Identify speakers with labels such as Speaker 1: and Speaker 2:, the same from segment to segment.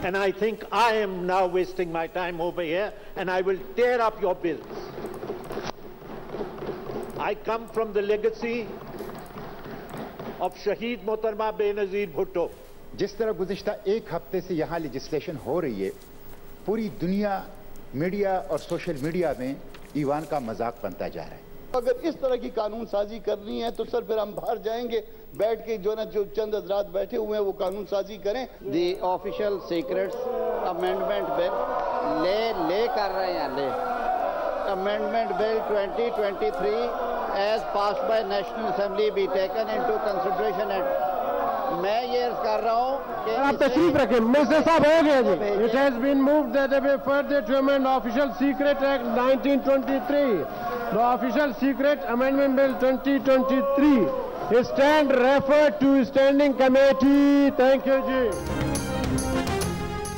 Speaker 1: And I think I am now wasting my time over here, and I will tear up your bills. I come from the legacy of Shaheed Mohtarama Benazir Bhutto.
Speaker 2: जिस तरह गुज़िश्ता एक हफ्ते से यहाँ legislation हो रही है, पूरी दुनिया मीडिया और सोशल मीडिया में ईवान का मजाक बनता जा रहा है।
Speaker 3: अगर इस तरह की कानून साजी करनी है तो सर फिर हम बाहर जाएंगे, बैठ के जो चंद हज़रात बैठे हुए हैं वो कानून साजी करें।
Speaker 4: The official secrets amendment bill ले कर रहे हैं, ले amendment bill 2023 as passed by national assembly be taken into consideration at. मैं ये अर्ज कर रहा हूँ कि
Speaker 5: आप तशरीफ रखें, मिनिस्टर साहब हो गया जी। It has been moved that way further to amend official secret act 1923, the official secret amendment bill 2023 is stand referred to standing committee. Thank you जी।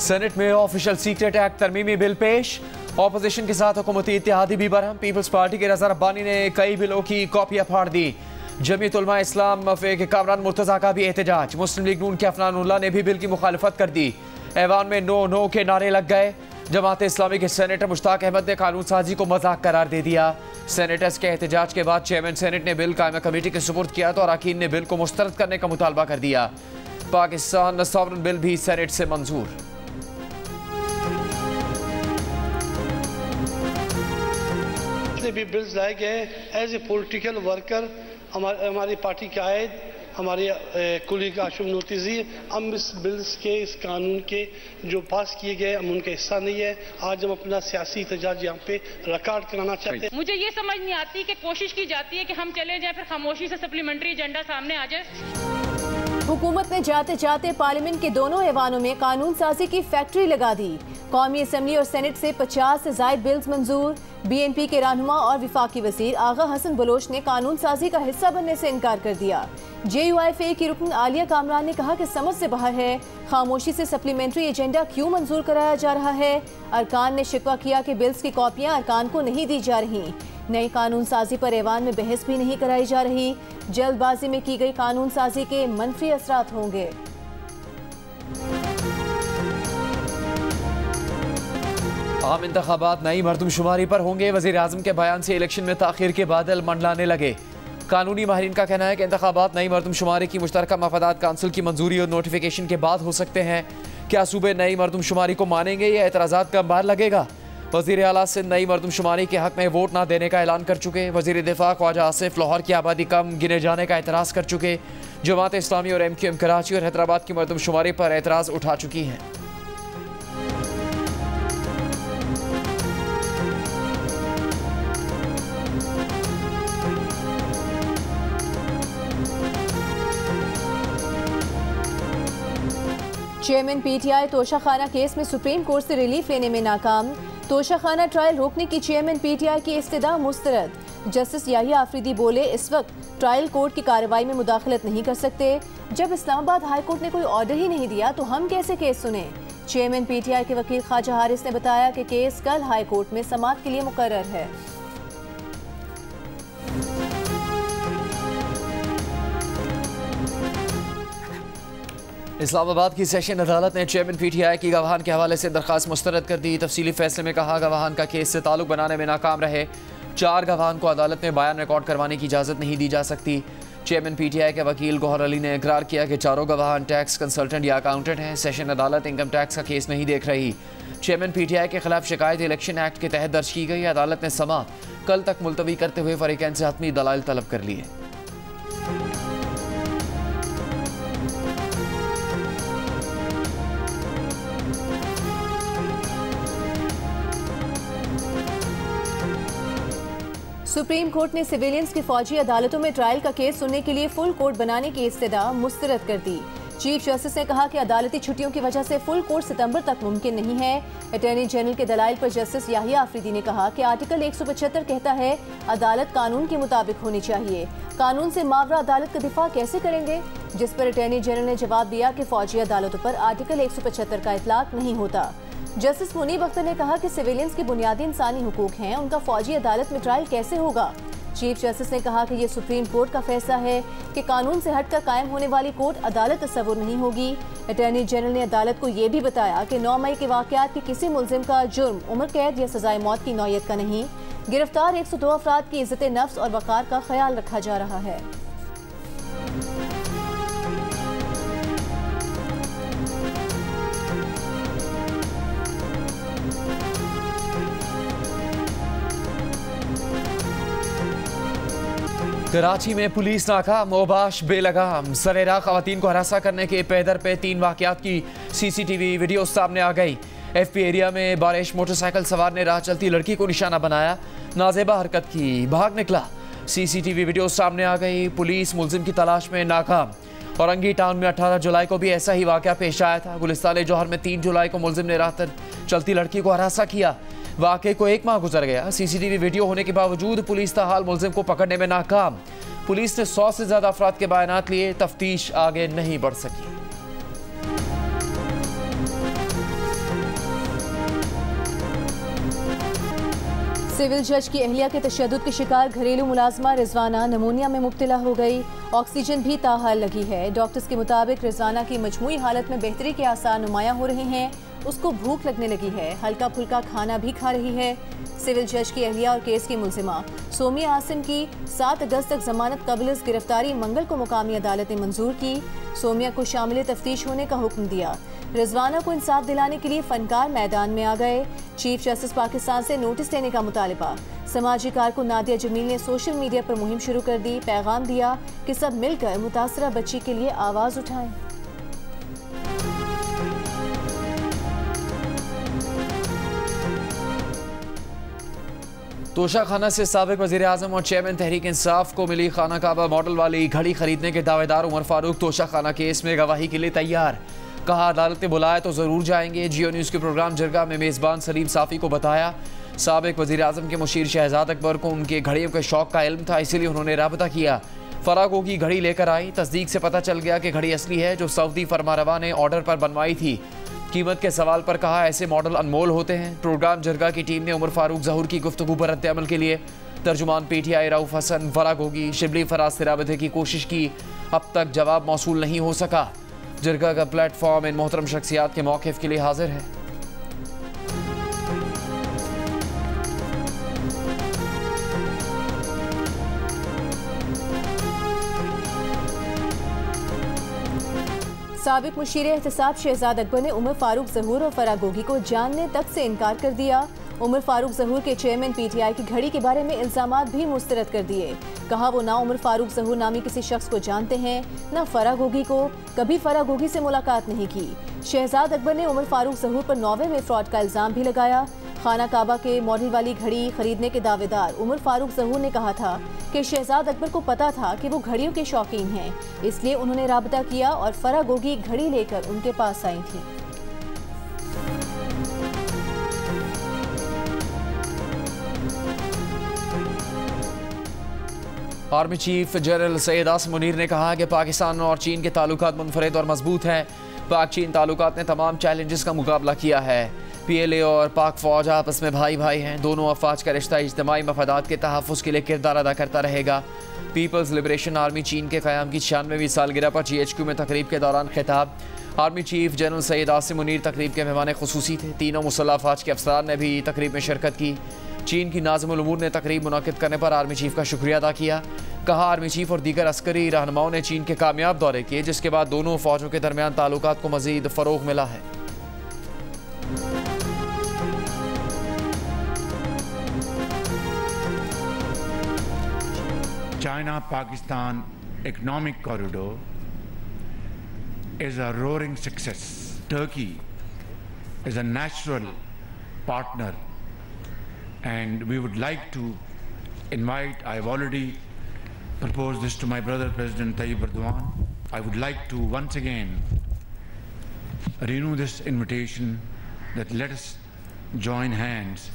Speaker 6: सेनेट में ऑफिशियल सीक्रेट एक्ट तरमीमी बिल पेश, opposition के साथ हुकूमती इत्तेहादी भी Barham. Peoples party के रज़ा रब्बानी ने कई बिलों की कॉपियां फाड़ दी। जमीयत उलमा इस्लाम के कामरान मुर्तज़ा का भी एहतजाज। मुस्लिम लीग नून के अफनानुल्लाह ने भी बिल की मुखालफत कर दी। ऐवान में नो नो के नारे लग गए। जमात इस्लामी के सेनेटर मुश्ताक अहमद ने कानून साजी को मजाक करार दे दिया। सेनेटर्स के एहतजाज के बाद चेयरमैन सेनेट ने बिल कायमा कमेटी के सुपुर्द किया तो अरकान ने बिल को मुस्तरद करने का मुतालबा कर दिया। पाकिस्तान सॉवरन बिल भी सेनेट से मंजूर।
Speaker 7: भी बिल्स लाए गए एज ए पॉलिटिकल वर्कर, हमारी पार्टी के आयद हमारे कुलीग आशुम नोटिस, हम इस बिल्स के इस कानून के जो पास किए गए हम उनका हिस्सा नहीं है। आज हम अपना सियासी एहतजाज यहाँ पे रिकॉर्ड कराना चाहते हैं।
Speaker 8: मुझे ये समझ नहीं आती कि कोशिश की जाती है कि हम चले जाएं, फिर खामोशी से सप्लीमेंट्री एजेंडा सामने आ जाए।
Speaker 9: हुकूमत ने जाते जाते पार्लियामेंट के दोनों ऐवानों में कानून साजी की फैक्ट्री लगा दी। कौमी असम्बली और सेनेट से 50 से जायद बिल्स मंजूर। BNP के रहनुमा और विफाकी वजीर आगा हसन बलोच ने कानून साजी का हिस्सा बनने से इनकार कर दिया। JUIFA की रुकन आलिया कामरान ने कहा कि समझ से बाहर है, खामोशी से सप्लीमेंट्री एजेंडा क्यों मंजूर कराया जा रहा है। अरकान ने शिकवा किया कि बिल्स की कॉपियां अरकान को नहीं दी जा रही। नई कानून साजी पर ऐवान में बहस भी नहीं कराई जा रही। जल्दबाजी में की गई कानून साजी के मनफी असरात होंगे।
Speaker 6: आम इंतखाबात नई मरदमशुमारी पर होंगे। वज़ीर आज़म के बयान से इलेक्शन में ताख़ीर के बादल मंडलाने लगे। कानूनी माहिरीन का कहना है कि इंतखाबात नई मरदमशुमारी की मुश्तरका मफादात काउंसिल की मंजूरी और नोटिफिकेशन के बाद हो सकते हैं। क्या सूबे नई मरदमशुमारी को मानेंगे या एतराज़ात का अंबार लगेगा। वज़ीर आला सिंध नई मरदमशुमारी के हक में वोट न देने का ऐलान कर चुके। वज़ीर दिफा ख्वाजा आसिफ लाहौर की आबादी कम गिने जाने का एतराज़ कर चुके। जमात इस्लामी और MQM कराची और हैदराबाद की मरदमशुमारी पर एतराज़ उठा चुकी हैं।
Speaker 9: चेयरमैन PTI तोशाखाना केस में सुप्रीम कोर्ट से रिलीफ लेने में नाकाम। तोशाखाना ट्रायल रोकने की चेयरमैन PTI की इस्तदा मुस्तरद। जस्टिस याहिया आफरीदी बोले, इस वक्त ट्रायल कोर्ट की कार्रवाई में मुदाखलत नहीं कर सकते। जब इस्लामाबाद हाई कोर्ट ने कोई ऑर्डर ही नहीं दिया तो हम कैसे केस सुने। चेयरमैन PTI के वकील ख्वाजा हारिस ने बताया कि केस कल हाई कोर्ट में समाअत के लिए मुकर्रर है।
Speaker 6: इस्लामाबाद की सेशन अदालत ने चेयरमैन PTI की गवाहान के हवाले से दरख्वास्त मुस्तरद कर दी। तफसीली फैसले में कहा गवाहान का केस से ताल्लुक बनाने में नाकाम रहे। 4 गवाहान को अदालत में बयान रिकॉर्ड करवाने की इजाज़त नहीं दी जा सकती। चेयरमैन PTI के वकील गौहर अली ने इकरार किया कि चारों गवाहान टैक्स कंसल्टेंट या अकाउंटेंट हैं। सेशन अदालत इनकम टैक्स का केस नहीं देख रही। चेयरमैन PTI के खिलाफ शिकायत इलेक्शन एक्ट के तहत दर्ज की गई। अदालत ने समाअत कल तक मुलतवी करते हुए फरीकैन से हतमी दलाइल तलब कर लिए।
Speaker 9: सुप्रीम कोर्ट ने सिविलियंस की फौजी अदालतों में ट्रायल का केस सुनने के लिए फुल कोर्ट बनाने की इस्तदा मुस्तरद कर दी। चीफ जस्टिस ने कहा कि अदालती छुट्टियों की वजह से फुल कोर्ट सितंबर तक मुमकिन नहीं है। अटॉर्नी जनरल के दलाइल पर जस्टिस याहिया आफरीदी ने कहा कि आर्टिकल 175 कहता है अदालत कानून के मुताबिक होनी चाहिए। कानून से मावरा अदालत का दिफा कैसे करेंगे, जिस पर अटॉर्नी जनरल ने जवाब दिया कि फौजी अदालतों पर आर्टिकल 175 का इतलाक नहीं होता। जस्टिस मुनीब अख्तर ने कहा कि सिविलियंस के बुनियादी इंसानी हुकूक हैं, उनका फौजी अदालत में ट्रायल कैसे होगा। चीफ जस्टिस ने कहा कि ये सुप्रीम कोर्ट का फैसला है कि कानून से हटकर कायम होने वाली कोर्ट अदालत तस्वुर नहीं होगी। अटॉर्नी जनरल ने अदालत को ये भी बताया कि 9 मई के वाकयात के किसी मुलजिम का जुर्म उम्र कैद या सजाए मौत की नौयत का नहीं। गिरफ्तार 102 अफराद की इज्जत नफ्स और वक़ार का ख्याल रखा जा रहा है।
Speaker 6: कराची में पुलिस नाकाम, ओबाश बेलगाम, सरेरा खवातीन को हरासा करने के पैदर पे 3 वाकयात की सीसीटीवी वीडियो सामने आ गई। एफपी एरिया में बारिश मोटरसाइकिल सवार ने राह चलती लड़की को निशाना बनाया, नाजेबा हरकत की, भाग निकला। सीसीटीवी वीडियो सामने आ गई। पुलिस मुलजिम की तलाश में नाकाम। औरंगी टाउन में 18 जुलाई को भी ऐसा ही वाकया पेश आया था। गुलिस्तान जौहर में 3 जुलाई को मुलजिम ने राह चलती लड़की को हरासा किया। वाकये को 1 माह गुजर गया। सीसीटीवी वीडियो होने के बावजूद पुलिस ताहाल मुलजिम को पकड़ने में नाकाम। पुलिस ने 100 से ज्यादा अफराद के बयानात लिए, तफ्तीश आगे नहीं बढ़ सकी।
Speaker 9: सिविल जज की अहलिया के तशद्दुद के शिकार घरेलू मुलाजमा रिजवाना नमूनिया में मुब्तला हो गई। ऑक्सीजन भी ताहाल लगी है। डॉक्टर्स के मुताबिक रिजवाना की मजमूई हालत में बेहतरी के आसार नुमायां हो रहे हैं। उसको भूख लगने लगी है, हल्का फुल्का खाना भी खा रही है। सिविल जज की अहलिया और केस की मुलजिमा सोमिया आसिम की 7 अगस्त तक जमानत कबल गिरफ्तारी मंगल को मुकामी अदालत ने मंजूर की। सोमिया को शामिल तफ्तीश होने का हुक्म दिया। रिजवाना को इंसाफ दिलाने के लिए फनकार मैदान में आ गए। चीफ जस्टिस पाकिस्तान से नोटिस देने का मुतालिबा। समाजी कारकुन नादिया जमील ने सोशल मीडिया पर मुहिम शुरू कर दी। पैगाम दिया कि सब मिलकर मुतासरा बच्ची के लिए आवाज उठाएं।
Speaker 6: तोशा खाना से साबिक वज़ीर आज़म और चेयरमैन तहरीक इंसाफ को मिली खाना काबा मॉडल वाली घड़ी खरीदने के दावेदार उमर फारूक तोशा खाना केस में गवाही के लिए तैयार। कहा अदालत ने बुलाया तो ज़रूर जाएंगे। जियो न्यूज़ के प्रोग्राम जरगा में मेज़बान सलीम साफ़ी को बताया साबिक वज़ीर आज़म के मुशीर शहजाद अकबर को उनके घड़ियों के शौक़ का इल्म था, इसीलिए उन्होंने राबता किया। फरागो की घड़ी लेकर आई। तस्दीक से पता चल गया कि घड़ी असली है, जो सऊदी फरमारवा ने ऑर्डर पर बनवाई थी। कीमत के सवाल पर कहा ऐसे मॉडल अनमोल होते हैं। प्रोग्राम जरगा की टीम ने उमर फारूक ज़हूर की गुफ्तगू पर रद्द अमल के लिए तर्जुमान पीटीआई रऊफ हसन, फरागोगी, शिबली फराज से राबते की कोशिश की, अब तक जवाब मौसूल नहीं हो सका। जरगा का प्लेटफॉर्म इन मोहतरम शख्सियात के मौक़िफ़ के लिए हाजिर है।
Speaker 9: साबिक मुशीर एहतसाब शहजाद अकबर ने उमर फारूक ज़हूर और फरागोगी को जानने तक से इनकार कर दिया। उमर फारूक ज़हूर के चेयरमैन पीटीआई की घड़ी के बारे में इल्ज़ामात भी मुस्तरद कर दिए। कहा वो ना उमर फारूक ज़हूर नामी किसी शख्स को जानते हैं, न फरागोगी को, कभी फरागोगी से मुलाकात नहीं की। शहजाद अकबर ने उमर फारूक ज़हूर पर नॉर्वे में फ्रॉड का इल्ज़ाम भी लगाया। खाना काबा के मॉडल वाली घड़ी खरीदने के दावेदार उमर फारूक ज़हूर ने कहा था कि शहजाद अकबर को पता था कि वो घड़ियों के शौकीन हैं, इसलिए उन्होंने राबता किया और फरागोगी घड़ी लेकर उनके पास आई थी।
Speaker 6: Army chief general Syed Asim Munir ने कहा कि पाकिस्तान और चीन के ताल्लुकात मुनफरद और मजबूत हैं। पाक चीन ताल्लुकात ने तमाम चैलेंजेस का मुकाबला किया है। PLA और पाक फौज आपस में भाई भाई हैं। दोनों अफवाज का रिश्ता इज्तिमाई मफादात के तहफ़्फ़ुज़ के लिए किरदार अदा करता रहेगा। पीपल्स लिबरेशन आर्मी चीन के क़याम की 96वीं सालगिरह पर GHQ में तकरीब के दौरान खिताब। Army chief general Syed Asim Munir तकरीब के मेहमान खुसूसी थे। तीनों मुसल्लह अफवाज के अफसरान ने भी तकरीब में शिरकत की। चीन की नाज़िमुल उमूर ने तकरीब मुनाकिद करने पर आर्मी चीफ का शुक्रिया अदा किया। कहा आर्मी चीफ और दीगर अस्करी रहनुमाओं ने चीन के कामयाब दौरे किए, जिसके बाद दोनों फौजों के दरमियान ताल्लुकात को मज़ीद फ़रोग़ मिला है।
Speaker 10: China-Pakistan economic corridor is a roaring success. Turkey is a natural partner, and we would like to invite, I've already proposed this to my brother President Tayyip Erdogan. I would like to once again renew this invitation that let us join hands.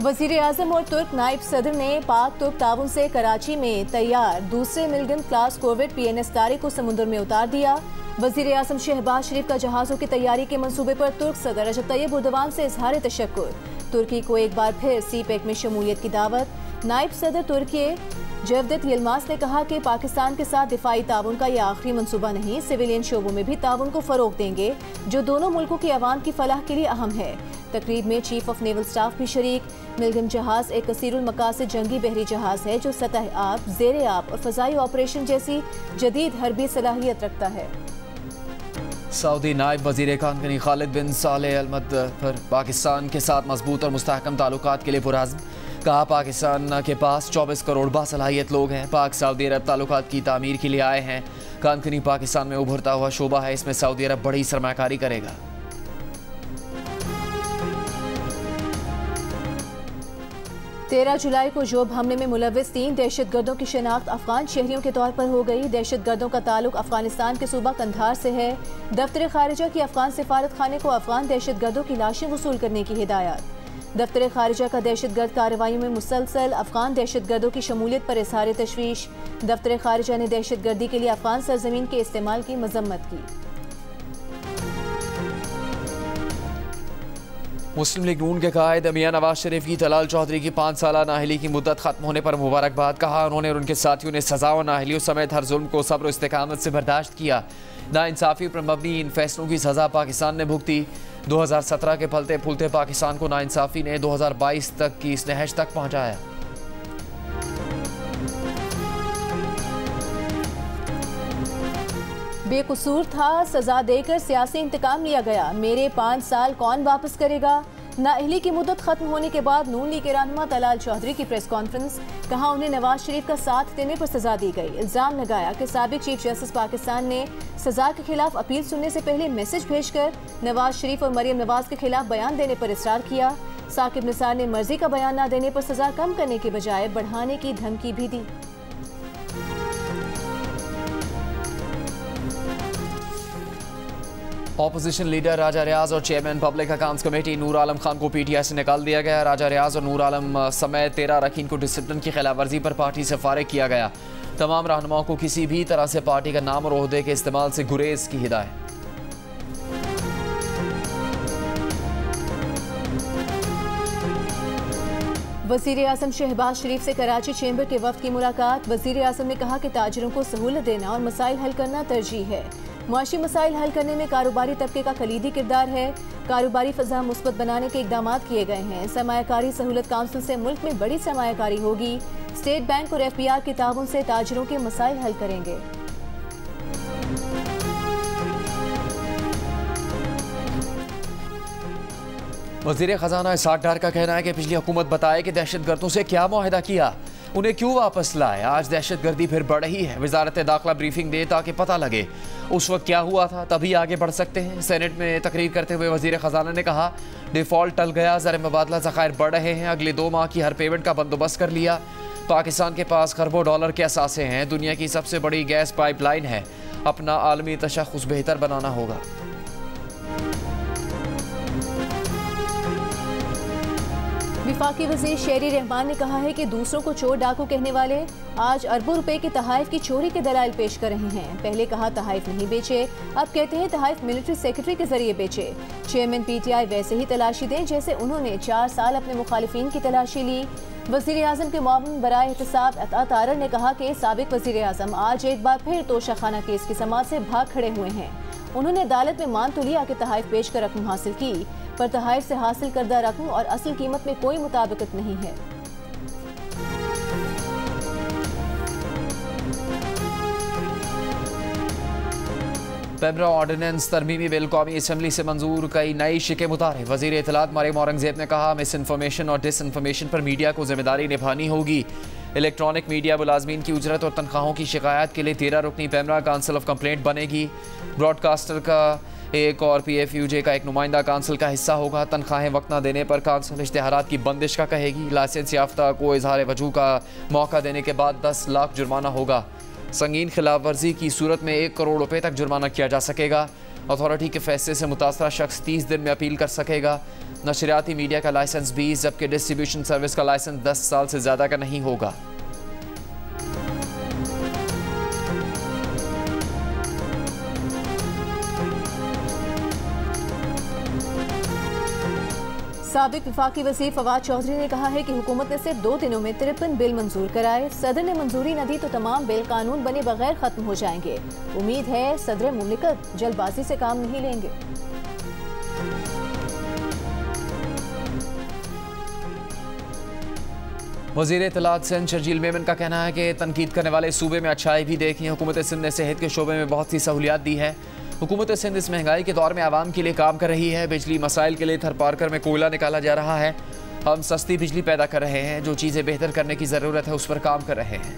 Speaker 9: वज़ीर आज़म और तुर्क नायब सदर ने पाक तुर्क ताउन से कराची में तैयार दूसरे मिल्गन क्लास कोविड PNS तारे को समुद्र में उतार दिया। वज़ीर आज़म शहबाज शरीफ का जहाज़ों की तैयारी के मंसूबे पर तुर्क सदर रजब तैयब एर्दोगान से इजहार तशक्कुर। तुर्की को एक बार फिर CPEC में शमूलियत की दावत। नायब सदर तुर्की जवदेत यिल्मास ने कहा कि पाकिस्तान के साथ दिफाई ताउन का यह आखिरी मंसूबा नहीं, सिविलियन शोबों में भी ताउन को फरोग देंगे जो दोनों मुल्कों की आवाम की फलाह के लिए अहम है। तकरीब में चीफ ऑफ नेवल स्टाफ भी शरीक। मिलगम जहाज एक कसीरुल मकासद जंगी बहरी जहाज है जो सतह आब, ज़ेरे आब और फ़ज़ाई ऑपरेशन जैसी जदीद हरबी सलाहियत रखता है।
Speaker 6: सऊदी नायब वज़ीर कानूनी खालिद बिन सालेह अल मद्द पर पाकिस्तान के साथ मजबूत और मुस्तहकम ताल्लुकात के लिए पुरअज़्म। कहा पाकिस्तान के पास 24 करोड़ बासलाहियत लोग हैं। पाक सऊदी अरब ताल्लुकात की तामीर के लिए आए हैं। कानूनी पाकिस्तान में उभरता हुआ शोबा है, इसमें सऊदी अरब बड़ी सरमाकारी करेगा।
Speaker 9: 13 जुलाई को जोब हमले में मुलव्विस 3 दहशतगर्दों की शिनाख्त अफगान शहरियों के तौर पर हो गई। दहशतगर्दों का ताल्लुक अफगानिस्तान के सूबा कंधार से है। दफ्तर खारिजा की अफगान सिफारत खाने को अफगान दहशतगर्दों की लाशें वसूल करने की हिदायत। दफ्तर खारिजा का दहशतगर्द कार्रवाइयों में मुसलसल अफगान दहशतगर्दों की शमूलियत पर इज़हार तशवीश। दफ्तर खारिजा ने दहशतगर्दी के लिए अफगान सरजमीन के इस्तेमाल की मजम्मत की।
Speaker 6: मुस्लिम लीग नून के कायद मियां नवाज शरीफ की तलाल चौधरी की 5 साला नाअहली की मुद्दत खत्म होने पर मुबारकबाद। कहा उन्होंने और उनके साथियों ने सजा और नाअहलियों समेत हर जुल्म को सब्र और इस्तेकामत से बर्दाश्त किया। नाइंसाफी पर मबनी इन फैसलों की सजा पाकिस्तान ने भुगती। 2017 के फलते फूलते पाकिस्तान को नाइंसाफी ने 2022 तक की इस नहज तक पहुंचाया।
Speaker 9: बेकसूर था, सजा देकर सियासी इंतकाम लिया गया। मेरे 5 साल कौन वापस करेगा। नाअहली की मुद्दत खत्म होने के बाद नून लीग के रहनुमा तलाल चौधरी की प्रेस कॉन्फ्रेंस। कहा उन्हें नवाज शरीफ का साथ देने पर सजा दी गई। इल्जाम लगाया कि साबिक चीफ जस्टिस पाकिस्तान ने सजा के खिलाफ अपील सुनने से पहले मैसेज भेजकर नवाज शरीफ और मरियम नवाज के खिलाफ बयान देने पर इसरार किया। साकिब निसार ने मर्जी का बयान न देने पर सजा कम करने के बजाय बढ़ाने की धमकी भी दी।
Speaker 6: ऑपोजिशन लीडर राजा रियाज और chairman public accounts committee Noor Alam Khan को पीटीआई से निकाल दिया गया। राजा रियाज और नूर आलम समेत 13 अरकान को डिसिप्लिन की खिलाफ वर्जी पर पार्टी से फारिग किया गया। तमाम रहनुमाओं को किसी भी तरह से पार्टी का नाम और ओहदे के इस्तेमाल से गुरेज की हिदायत।
Speaker 9: वज़ीर आज़म शहबाज शरीफ से कराची चैम्बर के वफ्द की मुलाकात। वज़ीर आज़म ने कहा कि ताजिरों को सहूलत देना और मसाइल हल करना तरजीह है। मुआशी मसाइल हल करने में कारोबारी तबके का कलीदी किरदार है। कारोबारी फ़ज़ा मुस्बत बनाने के इक़दाम किए गए हैं। सरमायाकारी सहूलत काउंसिल से मुल्क में बड़ी सरमायाकारी होगी। स्टेट बैंक और FBR के ताउन से ताजिरों के मसाइल हल करेंगे।
Speaker 6: वज़ीर ख़जाना इसहाक़ डार का कहना है कि पिछली हुकूमत बताए कि दहशतगर्दों से क्या मुआहिदा किया, उन्हें क्यों वापस लाए। आज दहशतगर्दी फिर बढ़ रही है। वजारत दाखिला ब्रीफिंग दे ताकि पता लगे उस वक्त क्या हुआ था, तभी आगे बढ़ सकते हैं। सेनेट में तकरीर करते हुए वज़ीर ख़जाना ने कहा डिफ़ॉल्ट टल गया, ज़र मुबादला ज़खायर बढ़ रहे हैं। अगले 2 माह की हर पेमेंट का बंदोबस्त कर लिया। पाकिस्तान के पास खरबों डॉलर के असासे हैं। दुनिया की सबसे बड़ी गैस पाइपलाइन है। अपना आलमी तशख़्ख़ुस बेहतर बनाना होगा।
Speaker 9: विफाकी वज़ीर शेरी रहमान ने कहा है कि दूसरों को चोर डाकू कहने वाले आज अरबों रुपए के तहाइफ की चोरी के दलाइल पेश कर रहे हैं। पहले कहा तहाइफ नहीं बेचे, अब कहते हैं तहाइफ मिलिट्री सेक्रेटरी के जरिए बेचे। चेयरमैन PTI वैसे ही तलाशी दें जैसे उन्होंने 4 साल अपने मुखालिफिन की तलाशी ली। वज़ीर आज़म के मुआविन बराए एहतसाब अता तारर ने कहा कि साबिक वज़ीर आज़म आज एक बार फिर तोशाखाना केस की समाअत से भाग खड़े हुए हैं। उन्होंने अदालत में मान तो लिया कि तहाइफ बेच कर रकम हासिल की, पर तहाइफ से हासिल करदा रकम और असल कीमत में कोई मुताबिकत नहीं है।
Speaker 6: पेमरा ऑर्डिनेंस तरमीमी बिल कौमी असम्बली से मंजूर, कई नई शिकें मुतारिफ। वज़ीर इत्तलात मरियम औरंगज़ेब ने कहा मिस इन्फॉर्मेशन और डिस इन्फॉर्मेशन पर मीडिया को जिम्मेदारी निभानी होगी। इलेक्ट्रॉनिक मीडिया मुलाजमीन की उजरत और तनख्वाहों की शिकायत के लिए 13 रुकनी पेमरा काउंसिल ऑफ कंप्लेंट बनेगी। ब्रॉडकास्टर का एक और PFUJ का एक नुमाइंदा काउंसिल का हिस्सा होगा। तनख्वाहें वक्त न देने पर काउंसिल इश्तिहारात की बंदिश का कहेगी। लाइसेंस याफ्ता को इजहार वजूह का मौका देने के बाद 10 लाख जुर्माना होगा। संगीन खिलाफ वर्जी की सूरत में 1 करोड़ रुपए तक जुर्माना किया जा सकेगा। अथॉरिटी के फैसले से मुतासरा शख्स 30 दिन में अपील कर सकेगा। नशरियाती मीडिया का लाइसेंस 20 जबकि डिस्ट्रीब्यूशन सर्विस का लाइसेंस 10 साल से ज़्यादा का नहीं होगा।
Speaker 9: साबिक वफाकी वज़ीर फवाद चौधरी ने कहा है कि हुकूमत ने सिर्फ 2 दिनों में 53 बिल मंजूर कराए। सदर ने मंजूरी न दी तो तमाम बिल कानून बने बगैर खत्म हो जाएंगे। उम्मीद है सदर मुमलिकत जल्दबाजी से काम नहीं लेंगे।
Speaker 6: वज़ीर इत्तलात सिंध शर्जील मेमन का कहना है कि तनकीद करने वाले सूबे में अच्छाई भी देखी है। हुकूमत सिंध ने सेहत के शोबे में बहुत सी सहूलियात दी है। हुकूमत सिंध इस महंगाई के दौर में आवाम के लिए काम कर रही है। बिजली मसाइल के लिए थरपारकर में कोयला निकाला जा रहा है। हम सस्ती बिजली पैदा कर रहे हैं। जो चीज़ें बेहतर करने की ज़रूरत है उस पर काम कर रहे हैं।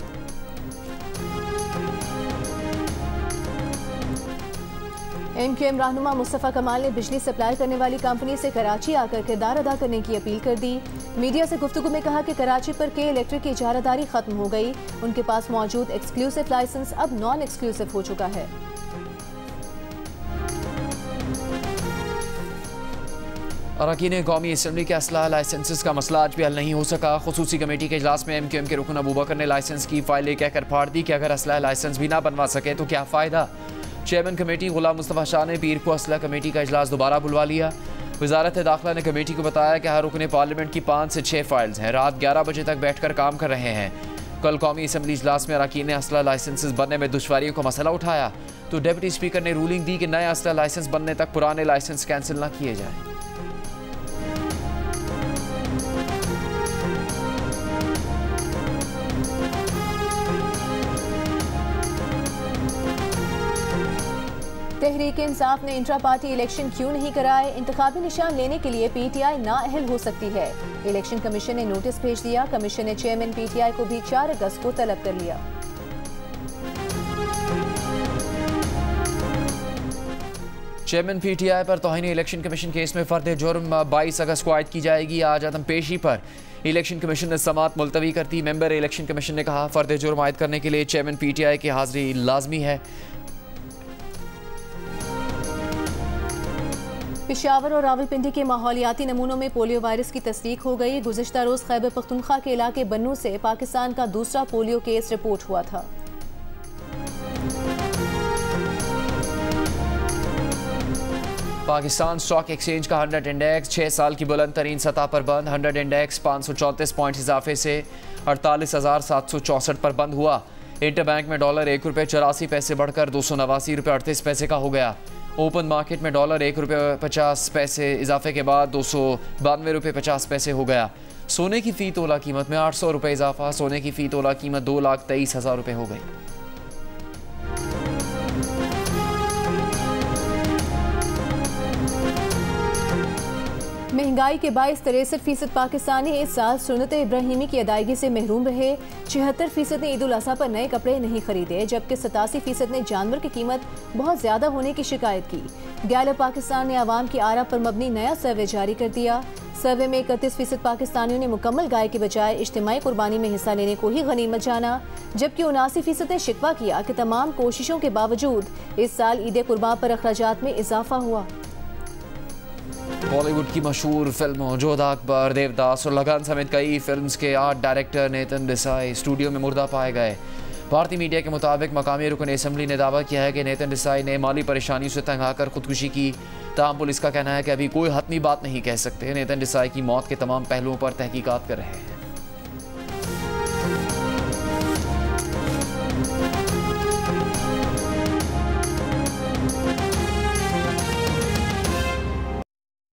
Speaker 9: MQM रहनुमा मुस्तफ़ा कमाल ने बिजली सप्लाई करने वाली कंपनी से कराची आकर किरदार अदा करने की अपील कर दी। मीडिया से गुफ्तगू में कहा कि कराची पर के इलेक्ट्रिक की इजारादारी खत्म हो गई। उनके पास मौजूद एक्सक्लूसिव लाइसेंस अब नॉन एक्सक्लूसिव हो चुका है।
Speaker 6: अरकान कौमी असम्बली के असला लाइसेंस का मसला आज भी हल नहीं हो सका। खुसूसी कमेटी के इजलास में MQM के रुकन अबू बकर ने लाइसेंस की फाइलें कहकर फाड़ दी कि अगर असला लाइसेंस भी ना बनवा सके तो क्या फ़ायदा। चेयरमैन कमेटी गुलाम मुस्तफ़ा शाह ने पीर को असला कमेटी का इजलास दोबारा बुलवा लिया। वजारत दाखिला ने कमेटी को बताया कि हर रुकन पार्लियामेंट की 5 से 6 फाइल्स हैं। रात 11 बजे तक बैठकर काम कर रहे हैं। कल कौमी असम्बली इजलास में अरकान ने असला लाइसेंस बनने में दुश्वारियों का मसला उठाया तो डिप्टी स्पीकर ने रूलिंग दी कि नया असला लाइसेंस बनने तक पुराने लाइसेंस कैंसिल न किए जाएं।
Speaker 9: तहरीक इंसाफ ने इंट्रा पार्टी इलेक्शन क्यों नहीं कराए। इंतखाबी निशान लेने के लिए PTI नाअहल हो सकती है। इलेक्शन कमीशन ने नोटिस भेज दिया। कमीशन ने चेयरमैन PTI को भी 4 अगस्त को तलब कर लिया।
Speaker 6: चेयरमैन PTI पर तौहीन इलेक्शन कमीशन केस में फर्द जुर्म 22 अगस्त को आयद की जाएगी। आज आदम पेशी पर इलेक्शन कमीशन ने समाअत मुलतवी कर दी। मेंबर इलेक्शन कमीशन ने कहा फर्द जुर्म आयद करने के लिए चेयरमैन PTI की हाजिरी लाजमी है।
Speaker 9: पेशावर और रावलपिंडी के माहौलियाती नमूनों में पोलियो वायरस की तस्दीक हो गई। गुज़िश्ता रोज़ खैबर पख्तूनख्वा के इलाके बन्नू से पाकिस्तान का दूसरा पोलियो केस रिपोर्ट हुआ था।
Speaker 6: पाकिस्तान स्टॉक एक्सचेंज का 100 इंडेक्स 6 साल की बुलंद तरीन सतह पर बंद। 100 इंडेक्स 534 पॉइंट इजाफे से 48,764 पर बंद हुआ। इंटर बैंक में डॉलर ₹1.84 बढ़कर 289 रुपये 38 पैसे का हो गया। ओपन मार्केट में डॉलर ₹1.50 इजाफे के बाद 292 रुपये 50 पैसे हो गया। सोने की फ़ी तोला कीमत में 800 रुपये इजाफा। सोने की फ़ी तोला कीमत 2,23,000 रुपये हो गई।
Speaker 9: महंगाई के बायस 63% पाकिस्तानी इस साल सुन्नत इब्राहिमी की अदायगी से महरूम रहे। 76% ने ईद उल अज़हा पर नए कपड़े नहीं खरीदे, जबकि 87% ने जानवर की कीमत बहुत ज्यादा होने की शिकायत की। गैलप पाकिस्तान ने आवाम की आरा पर मबनी नया सर्वे जारी कर दिया। सर्वे में 31% पाकिस्तानियों ने मुकम्मल गाय के बजाय इज्तिमाई कुर्बानी में हिस्सा लेने को ही गनीमत जाना, जबकि 79% ने शिकवा किया कि तमाम कोशिशों के बावजूद इस साल ईद कुर्बान पर अखराजात में इजाफा हुआ।
Speaker 6: बॉलीवुड की मशहूर फिल्मों जोधा अकबर, देवदास और लगान समेत कई फिल्म्स के आर्ट डायरेक्टर नेतन देसाई स्टूडियो में मुर्दा पाए गए। भारतीय मीडिया के मुताबिक मकामी रुकन असम्बली ने दावा किया है कि नेतन देसाई ने माली परेशानियों से तंग आकर खुदकुशी की। ताहम पुलिस का कहना है कि अभी कोई हतमी बात नहीं कह सकते। नेतन देसाई की मौत के तमाम पहलुओं पर तहकीकात कर रहे हैं।